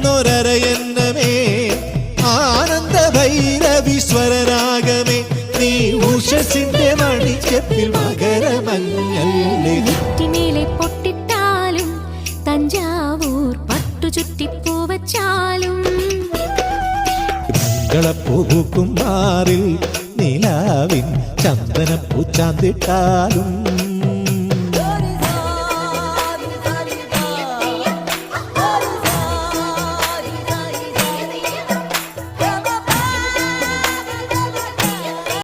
പകർന്നൊരയന്നമേ ആനന്ദ ഭൈരവീശ്വരരാഗമേ നീ ഉഷസിന്റെ മണിച്ചപ്പിൽ മകരമഞ്ഞല്ലേ നെറ്റിമേലെ പൊട്ടിട്ടാലും തഞ്ചാവൂർ പട്ടുചുറ്റിപ്പൂവച്ചാലും മംഗളപ്പൂക്കും മാറിൽ നിലാവിൻ ചന്ദനപ്പൂച്ചാന്തിട്ടാലും